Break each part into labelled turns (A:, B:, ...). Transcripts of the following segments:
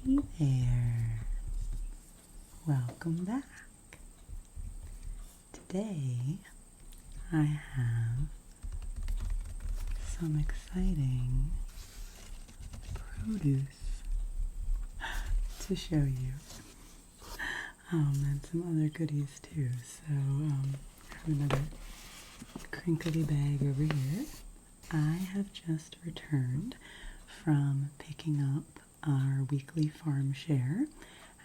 A: Hey there, welcome back. Today I have some exciting produce to show you, and some other goodies too. So I have another crinkly bag over here. I have just returned from picking up our weekly farm share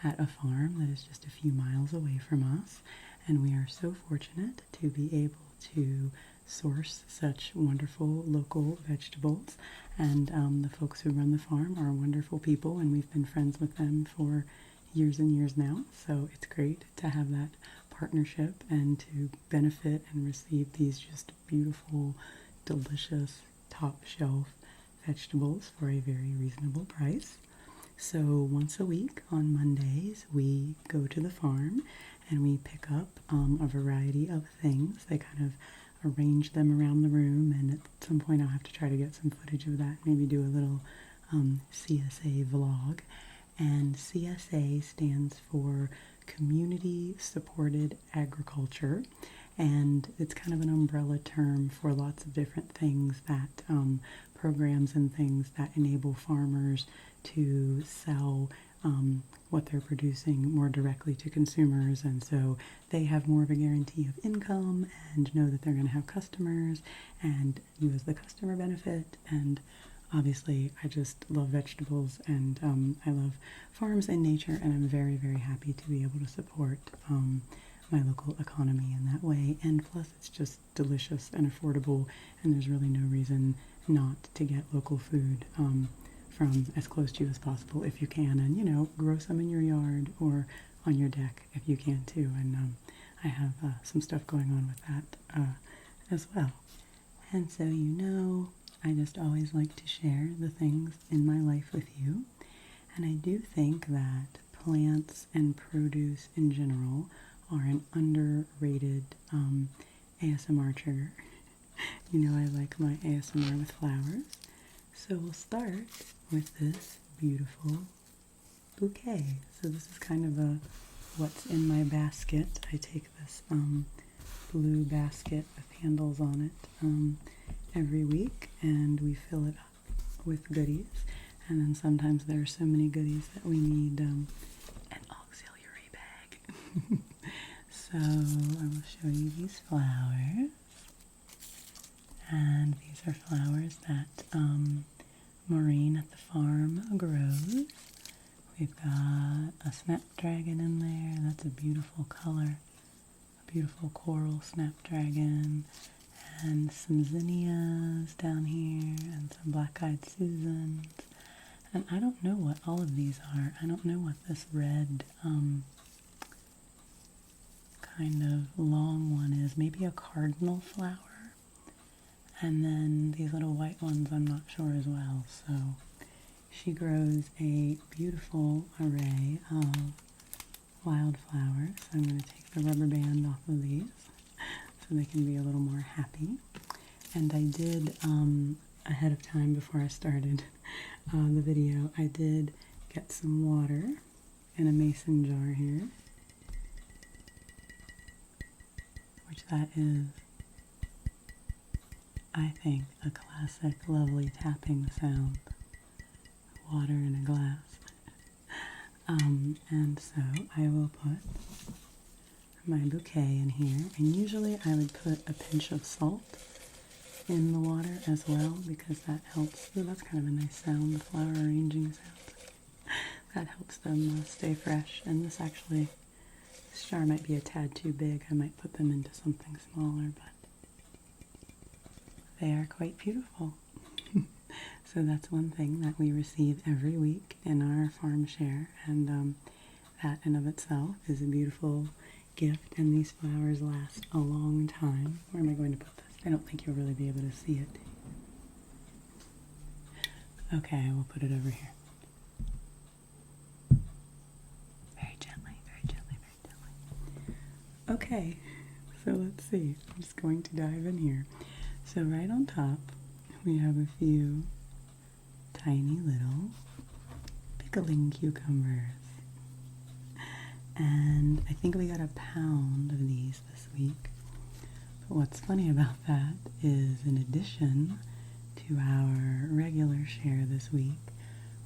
A: at a farm that is just a few miles away from us, and we are so fortunate to be able to source such wonderful local vegetables, and the folks who run the farm are wonderful people, and we've been friends with them for years and years now, so it's great to have that partnership and to benefit and receive these just beautiful, delicious, top shelf vegetables for a very reasonable price. So once a week on Mondays we go to the farm and we pick up a variety of things. They kind of arrange them around the room, and at some point I'll have to try to get some footage of that, maybe do a little CSA vlog. And CSA stands for Community Supported Agriculture, and it's kind of an umbrella term for lots of different things that programs and things that enable farmers to sell what they're producing more directly to consumers, and so they have more of a guarantee of income and know that they're going to have customers, and you as the customer benefit. And obviously I just love vegetables, and I love farms and nature, and I'm very, very happy to be able to support my local economy in that way. And plus it's just delicious and affordable, and there's really no reason not to get local food from as close to you as possible if you can, and grow some in your yard or on your deck if you can too. And I have some stuff going on with that as well. And so I just always like to share the things in my life with you, and I do think that plants and produce in general are an underrated ASMR trigger. I like my ASMR with flowers. So we'll start with this beautiful bouquet. So this is kind of a what's in my basket. I take this blue basket with handles on it every week, and we fill it up with goodies. And then sometimes there are so many goodies that we need an auxiliary bag. So I will show you these flowers. And these are flowers that Maureen at the farm grows. We've got a snapdragon in there. That's a beautiful color. A beautiful coral snapdragon. And some zinnias down here. And some black-eyed Susans. And I don't know what all of these are. I don't know what this red kind of long one is. Maybe a cardinal flower. And then these little white ones I'm not sure as well. So she grows a beautiful array of wildflowers. I'm going to take the rubber band off of these so they can be a little more happy. And I did, ahead of time before I started the video, I did get some water in a mason jar here, which that is, I think, a classic, lovely tapping sound. Water in a glass. And so I will put my bouquet in here, and usually I would put a pinch of salt in the water as well, because that helps. Ooh, that's kind of a nice sound, the flower arranging sound. That helps them stay fresh. And this jar might be a tad too big. I might put them into something smaller, but they are quite beautiful. So that's one thing that we receive every week in our farm share, and that in of itself is a beautiful gift, and these flowers last a long time. Where am I going to put this? I don't think you'll really be able to see it. Okay, we'll put it over here. Very gently, very gently, very gently. Okay, so let's see. I'm just going to dive in here. So right on top, we have a few tiny little pickling cucumbers. And I think we got a pound of these this week. But what's funny about that is, in addition to our regular share this week,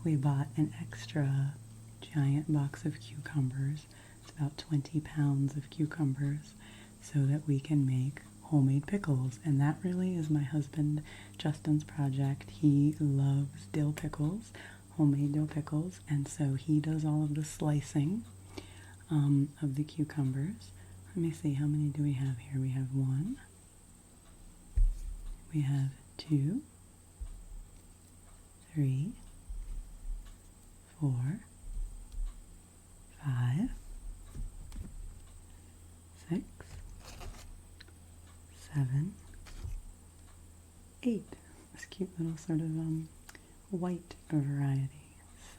A: we bought an extra giant box of cucumbers. It's about 20 pounds of cucumbers, so that we can make homemade pickles. And that really is my husband Justin's project. He loves dill pickles, homemade dill pickles, and so he does all of the slicing of the cucumbers. Let me see, how many do we have here? We have 1, we have 2, 3, 4, 5, 6, 7, 8. This cute little sort of white variety.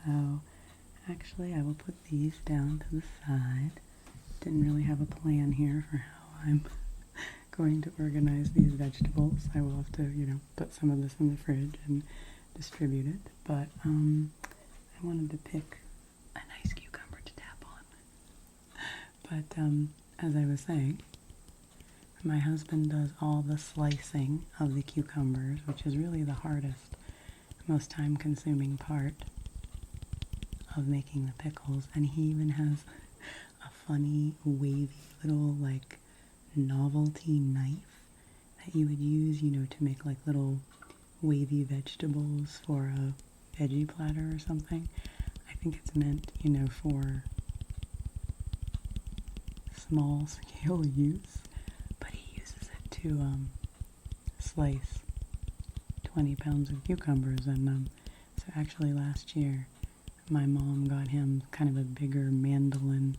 A: So actually I will put these down to the side. Didn't really have a plan here for how I'm going to organize these vegetables. I will have to, put some of this in the fridge and distribute it. But I wanted to pick a nice cucumber to tap on. But as I was saying, my husband does all the slicing of the cucumbers, which is really the hardest, most time-consuming part of making the pickles. And he even has a funny, wavy little, novelty knife that you would use, to make, little wavy vegetables for a veggie platter or something. I think it's meant, for small-scale use, but he uses it to slice 20 pounds of cucumbers. And so actually last year my mom got him kind of a bigger mandolin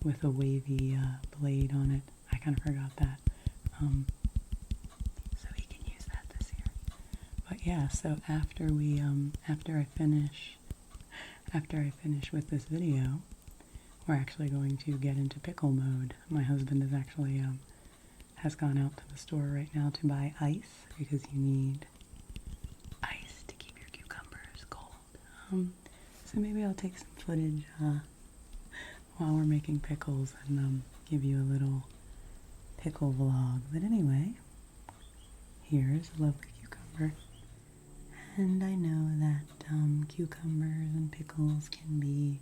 A: with a wavy blade on it. I kind of forgot that. So he can use that this year. But yeah, so after I finish with this video, we're actually going to get into pickle mode. My husband is actually has gone out to the store right now to buy ice, because you need ice to keep your cucumbers cold. So maybe I'll take some footage while we're making pickles and give you a little pickle vlog. But anyway, here's a lovely cucumber. And I know that cucumbers and pickles can be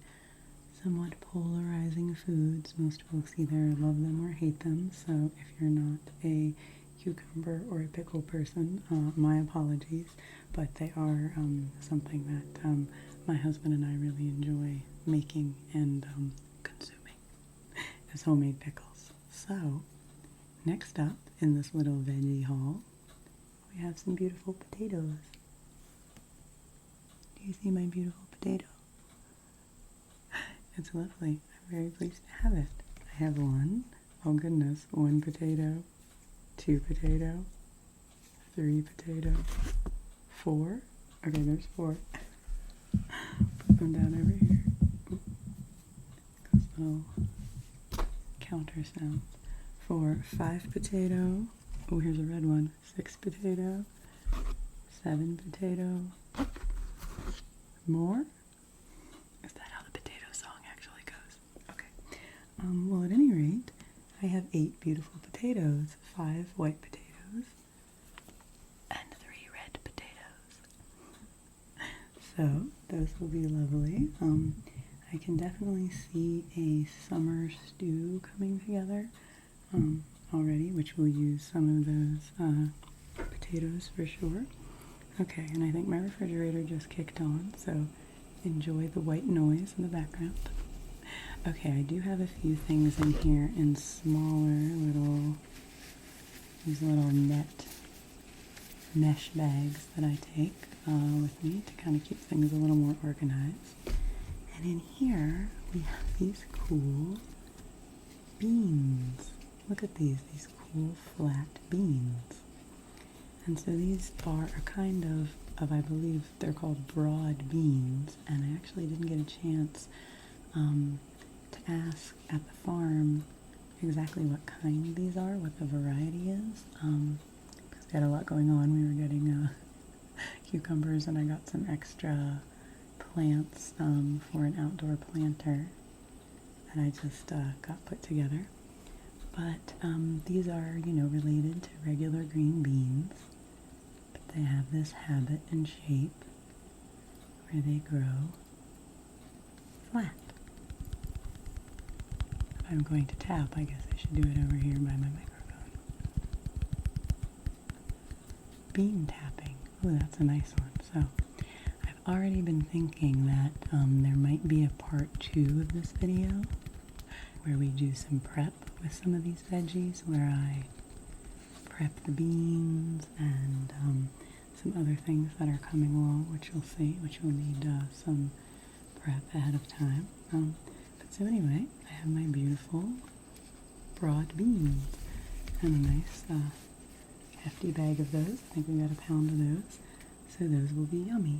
A: somewhat polarizing foods. Most folks either love them or hate them. So if you're not a cucumber or a pickle person, my apologies. But they are something that my husband and I really enjoy making and consuming as homemade pickles. So next up in this little veggie haul, we have some beautiful potatoes. Do you see my beautiful potato? It's lovely. I'm very pleased to have it. I have one. Oh goodness, 1 potato, 2 potato, 3 potato, 4. Okay, there's 4. Put them down over here. Those little counter sounds. 4, 5 potato. Oh, here's a red one. 6 potato, 7 potato. More? Is that how the potato song actually goes? Okay. Well, at any rate, I have 8 beautiful potatoes, 5 white potatoes, and 3 red potatoes. So, those will be lovely. I can definitely see a summer stew coming together already, which will use some of those potatoes for sure. Okay, and I think my refrigerator just kicked on, so enjoy the white noise in the background. Okay, I do have a few things in here in smaller these little net mesh bags that I take with me to kind of keep things a little more organized. And in here, we have these cool beans. Look at these cool flat beans. And so these are a kind of I believe they're called broad beans, and I actually didn't get a chance to ask at the farm exactly what kind these are, what the variety is, because we had a lot going on. We were getting cucumbers, and I got some extra plants for an outdoor planter that I just got put together. But these are, related to regular green beans. But they have this habit and shape where they grow flat. If I'm going to tap, I guess I should do it over here by my microphone. Bean tapping. Oh, that's a nice one. So I've already been thinking that there might be a part 2 of this video where we do some prep with some of these veggies, where I prep the beans and some other things that are coming along, which you'll see, which will need some prep ahead of time. But so anyway, I have my beautiful broad beans and a nice hefty bag of those. I think we got a pound of those, so those will be yummy.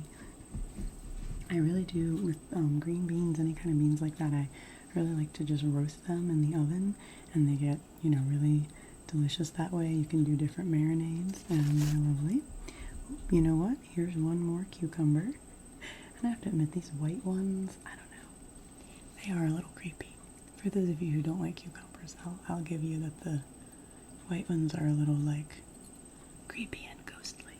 A: I really do, with green beans, any kind of beans like that, I really like to just roast them in the oven, and they get, really delicious that way. You can do different marinades, and they're lovely. You know what? Here's one more cucumber. And I have to admit, these white ones, I don't know. They are a little creepy. For those of you who don't like cucumbers, I'll give you that the white ones are a little, creepy and ghostly.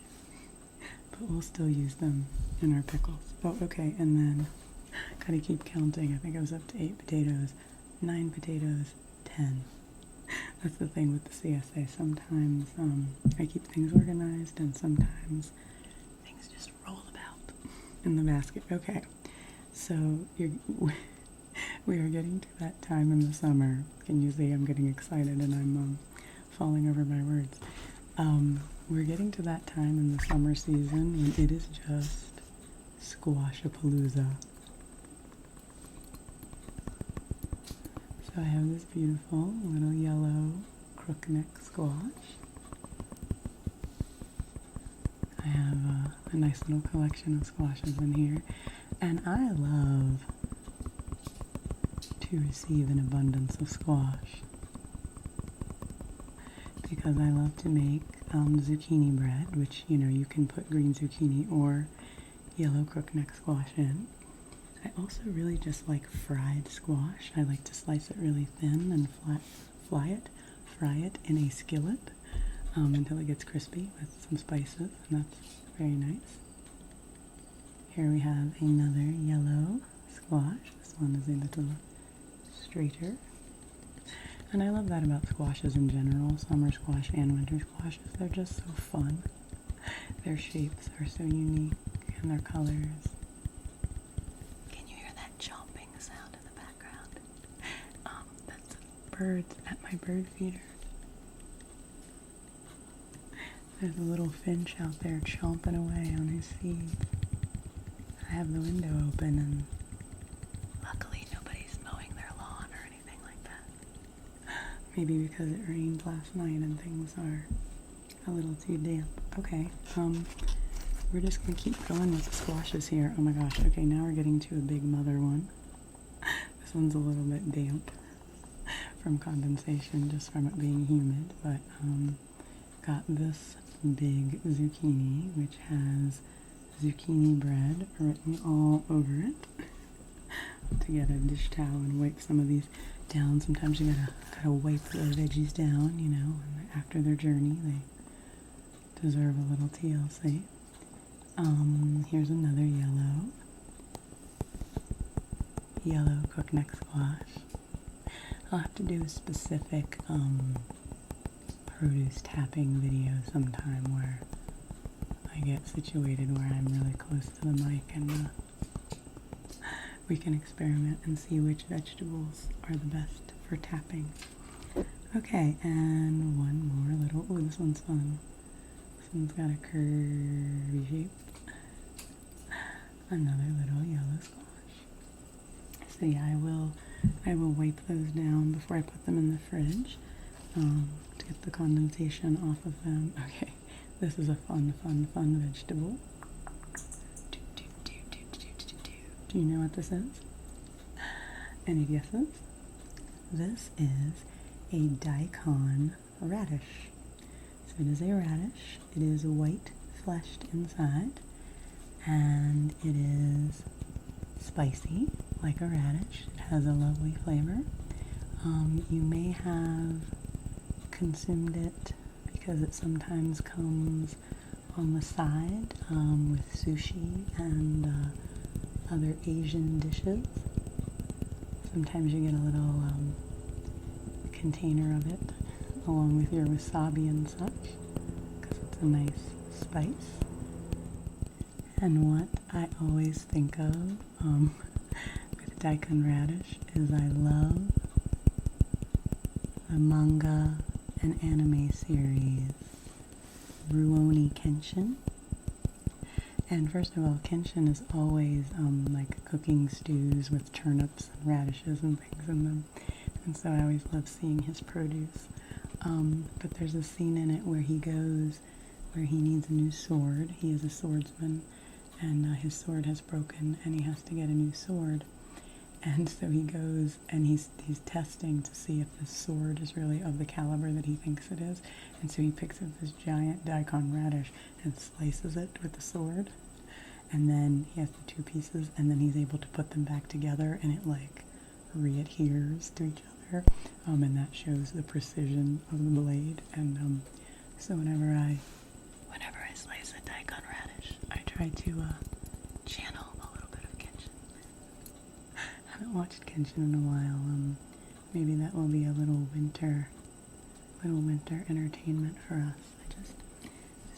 A: But we'll still use them in our pickles. Oh, okay, and then gotta keep counting. I think I was up to 8 potatoes, 9 potatoes, 10. That's the thing with the CSA. Sometimes I keep things organized, and sometimes things just roll about in the basket. Okay, so we are getting to that time in the summer. Can you see I'm getting excited and I'm falling over my words. We're getting to that time in the summer season when it is just squash-a-palooza. So I have this beautiful little yellow crookneck squash. I have a nice little collection of squashes in here, and I love to receive an abundance of squash because I love to make zucchini bread, which, you can put green zucchini or yellow crookneck squash in. I also really just like fried squash. I like to slice it really thin and fry it in a skillet until it gets crispy with some spices, and that's very nice. Here we have another yellow squash. This one is a little straighter. And I love that about squashes in general, summer squash and winter squashes. They're just so fun. Their shapes are so unique, and their colors. Can you hear that chomping sound in the background? That's birds at my bird feeder. There's a little finch out there chomping away on his seeds. I have the window open, and luckily nobody's mowing their lawn or anything like that. Maybe because it rained last night and things are a little too damp. Okay, we're just going to keep going with the squashes here. Oh my gosh, okay, now we're getting to a big mother one. This one's a little bit damp from condensation, just from it being humid, but got this big zucchini, which has zucchini bread written all over it. To get a dish towel and wipe some of these down. Sometimes you gotta wipe the veggies down, and after their journey, they deserve a little TLC. Here's another yellow crookneck squash. I'll have to do a specific produce tapping video sometime where I get situated where I'm really close to the mic, and we can experiment and see which vegetables are the best for tapping. Okay, and one more little, oh, this one's fun. This one's got a curvy shape. Another little yellow squash. So yeah, I will wipe those down before I put them in the fridge to get the condensation off of them. Okay, this is a fun vegetable. Do you know what this is? Any guesses? This is a Daikon Radish. So it is a radish. It is white fleshed inside, and it is spicy, like a radish. It has a lovely flavor. You may have consumed it because it sometimes comes on the side with sushi and other Asian dishes. Sometimes you get a little container of it along with your wasabi and such because it's a nice spice. And what I always think of with Daikon Radish is I love the manga and anime series Rurouni Kenshin. And first of all, Kenshin is always like cooking stews with turnips and radishes and things in them. And so I always love seeing his produce. But there's a scene in it where he needs a new sword. He is a swordsman, and his sword has broken, and he has to get a new sword. And so he goes and he's testing to see if this sword is really of the caliber that he thinks it is. And so he picks up this giant Daikon Radish and slices it with the sword. And then he has the two pieces, and then he's able to put them back together, and it like re-adheres to each other. And that shows the precision of the blade. And so whenever I slice a Daikon Radish, I try to channel a little bit of Kenshin. I haven't watched Kenshin in a while. Maybe that will be a little winter entertainment for us. I just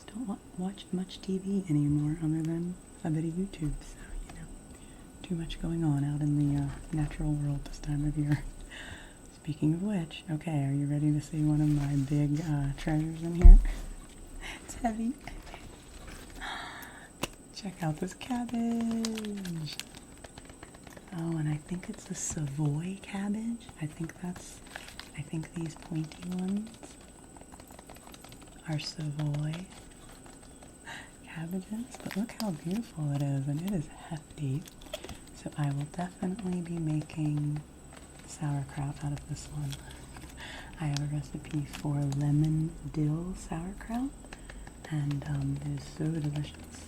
A: don't watch much TV anymore other than a bit of YouTube. So, too much going on out in the natural world this time of year. Speaking of which, okay, are you ready to see one of my big treasures in here? It's heavy. Check out this cabbage. Oh, and I think it's a Savoy cabbage. I think these pointy ones are Savoy cabbages. But look how beautiful it is, and it is hefty. So I will definitely be making sauerkraut out of this one. I have a recipe for lemon dill sauerkraut, and it is so delicious.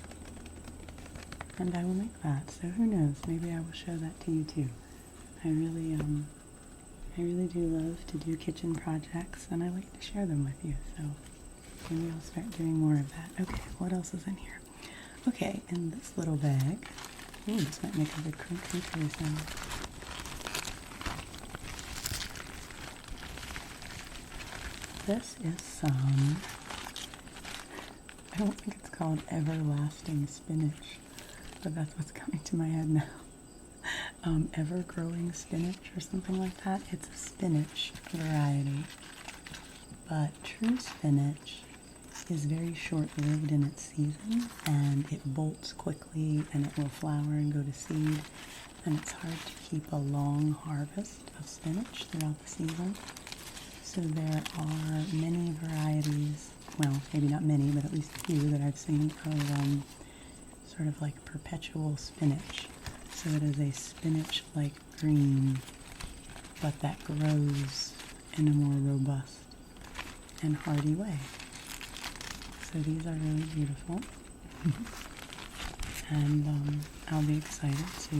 A: And I will make that, so who knows, maybe I will show that to you too. I really do love to do kitchen projects, and I like to share them with you, so maybe I'll start doing more of that. Okay, what else is in here? Okay, in this little bag, ooh, this might make a good crinkly sound. This is some, I don't think it's called everlasting spinach, but that's what's coming to my head now. Ever-growing spinach or something like that. It's a spinach variety, but true spinach is very short-lived in its season, and it bolts quickly, and it will flower and go to seed, and it's hard to keep a long harvest of spinach throughout the season. So there are many varieties, well, maybe not many, but at least a few that I've seen of sort of like perpetual spinach. So it is a spinach-like green, but that grows in a more robust and hardy way. So these are really beautiful. And I'll be excited to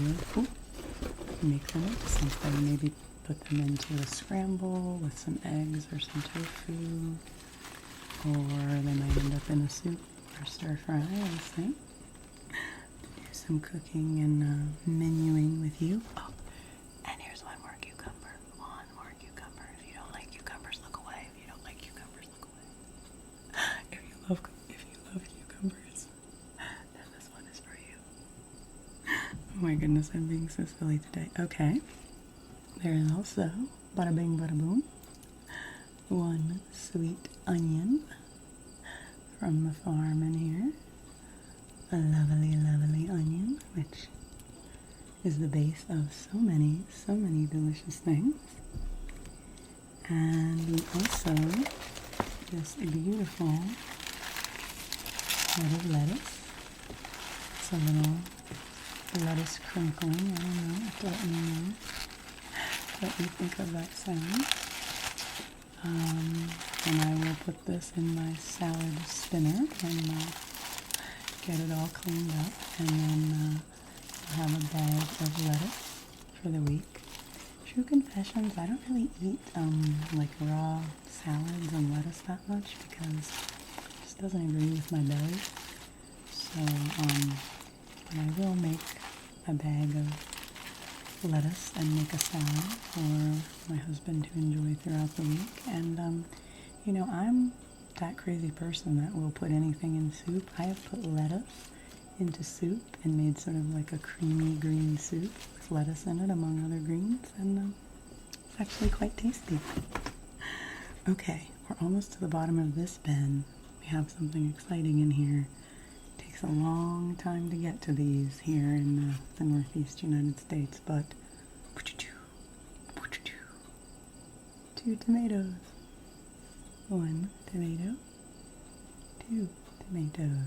A: make them into something. Maybe put them into a scramble with some eggs or some tofu. Or they might end up in a soup or stir fry, we'll see. Do some cooking and menuing with you. Oh, and here's one more cucumber. One more cucumber. If you don't like cucumbers, look away. If you don't like cucumbers, look away. If you love cucumbers, then this one is for you. Oh my goodness, I'm being so silly today. Okay. There is also, bada bing, bada boom, one sweet onion from the farm in here. A lovely, lovely onion, which is the base of so many delicious things. And we also, this beautiful head of lettuce. It's a little lettuce crinkling. I don't know, have to let me know what you think of that sound. And I will put this in my salad spinner and get it all cleaned up, and then have a bag of lettuce for the week. True confessions, I don't really eat like raw salads and lettuce that much because it just doesn't agree with my belly. So, but I will make a bag of lettuce and make a salad for my husband to enjoy throughout the week. And, you know, I'm that crazy person that will put anything in soup. I have put lettuce into soup and made sort of like a creamy green soup with lettuce in it among other greens, and it's actually quite tasty. Okay, we're almost to the bottom of this bin. We have something exciting in here. It takes a long time to get to these here in the Northeast United States, but 2 tomatoes. 1 tomato, 2 tomatoes.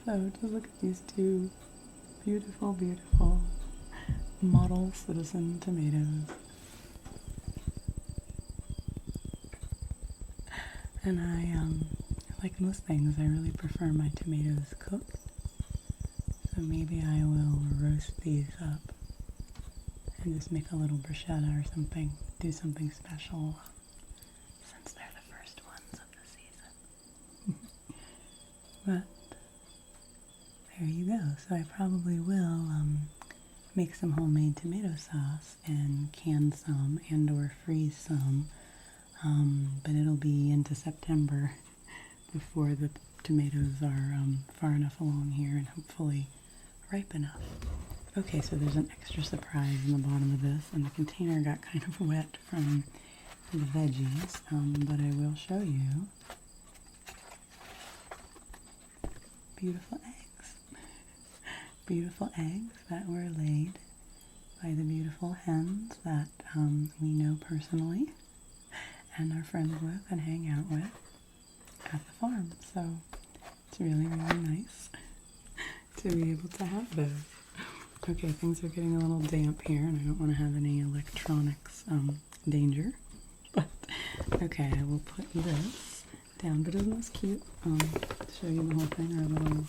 A: So just look at these 2 beautiful, beautiful model citizen tomatoes. And I, like most things, I really prefer my tomatoes cooked. So maybe I will roast these up and just make a little bruschetta or something, do something special since they're the first ones of the season. But there you go. So I probably will make some homemade tomato sauce and can some and or freeze some, but it'll be into September before the tomatoes are far enough along here and hopefully ripe enough. Okay, so there's an extra surprise in the bottom of this, and the container got kind of wet from the veggies, but I will show you. Beautiful eggs. Beautiful eggs that were laid by the beautiful hens that we know personally and are friends with and hang out with at the farm. So it's really, really nice to be able to have those. Okay, things are getting a little damp here, and I don't want to have any electronics danger. But okay, I will put this down. But isn't this cute? Show you the whole thing. Our little,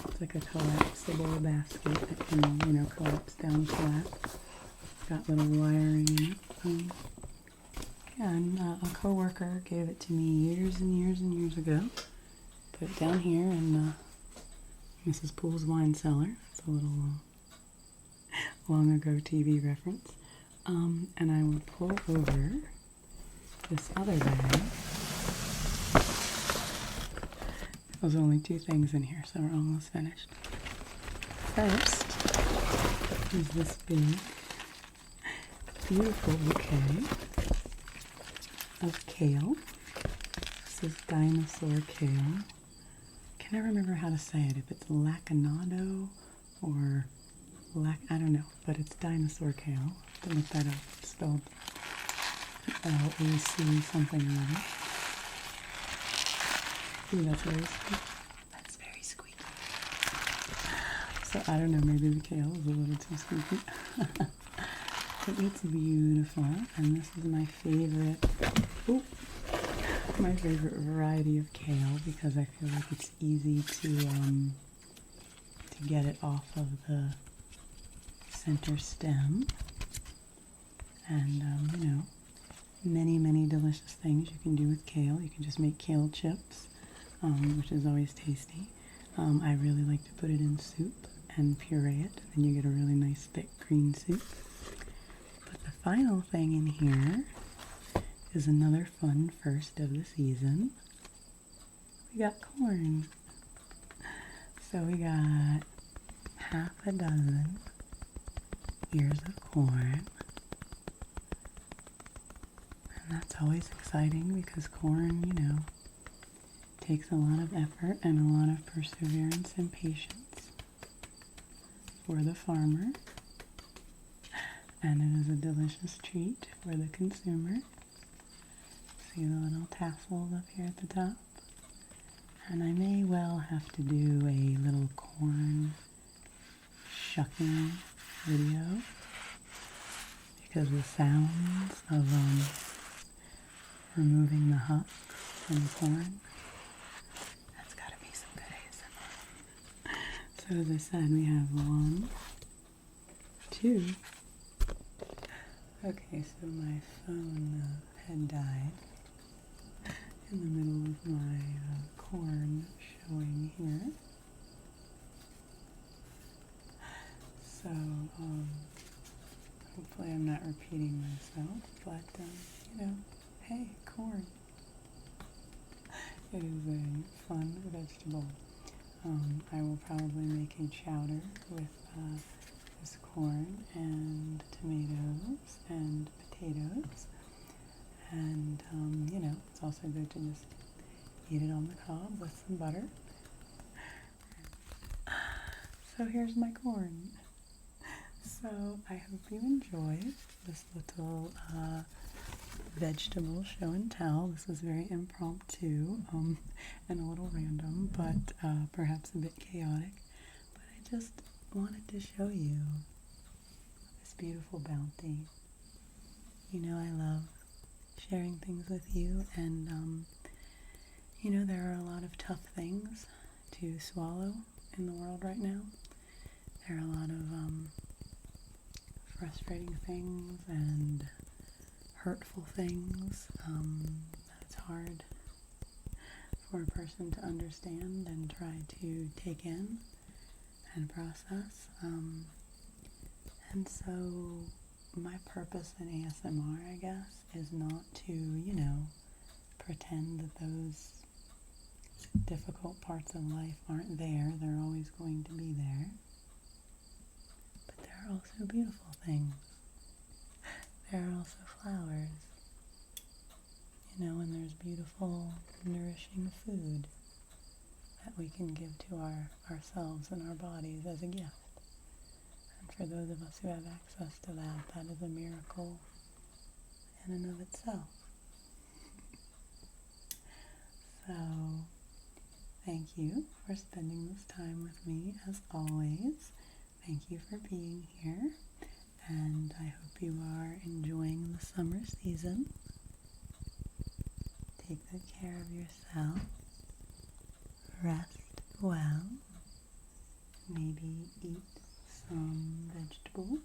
A: it's like a collapsible basket that can, you know, collapse down flat. It's got little wiring in it. Yeah, and a coworker gave it to me years and years and years ago. Put it down here in Mrs. Poole's wine cellar. It's a little long ago TV reference. And I will pull over this other bag. There's only 2 things in here, so we're almost finished. First is this big, beautiful bouquet of kale. This is dinosaur kale. I can't remember how to say it, if it's Lacinato or I don't know, but it's dinosaur kale. I have to look that up. It's spelled L-A-C something or other. Ooh, that's very squeaky. That's very squeaky. So I don't know, maybe the kale is a little too squeaky. But it's beautiful, and this is my favorite. Ooh. My favorite variety of kale because I feel like it's easy to get it off of the center stem, and you know, many delicious things you can do with kale. You can just make kale chips, which is always tasty. I really like to put it in soup and puree it, and you get a really nice thick green soup. But the final thing in here is another fun first of the season. We got corn. So we got half a dozen ears of corn. And that's always exciting because corn, you know, takes a lot of effort and a lot of perseverance and patience for the farmer. And it is a delicious treat for the consumer. See the little tassels up here at the top? And I may well have to do a little corn shucking video because the sounds of removing the husk from corn. That's gotta be some good ASMR. So as I said, we have 1, 2. Okay, so my phone had died in the middle of my corn showing here. So, hopefully I'm not repeating myself, but, you know, hey, corn. It is a fun vegetable. I will probably make a chowder with this corn and tomatoes and potatoes. And, you know, it's also good to just eat it on the cob with some butter. So here's my corn. So I hope you enjoy this little vegetable show and tell. This is very impromptu and a little random, but perhaps a bit chaotic. But I just wanted to show you this beautiful bounty. You know, I love sharing things with you, and you know, there are a lot of tough things to swallow in the world right now. There are a lot of frustrating things and hurtful things that's hard for a person to understand and try to take in and process. And so my purpose in ASMR, I guess, is not to, you know, pretend that those difficult parts of life aren't there. They're always going to be there. But there are also beautiful things. There are also flowers. You know, and there's beautiful, nourishing food that we can give to ourselves and our bodies as a gift. And for those of us who have access to that, that is a miracle in and of itself. So, thank you for spending this time with me as always. Thank you for being here, and I hope you are enjoying the summer season. Take good care of yourself. Rest well. Maybe eat some vegetables.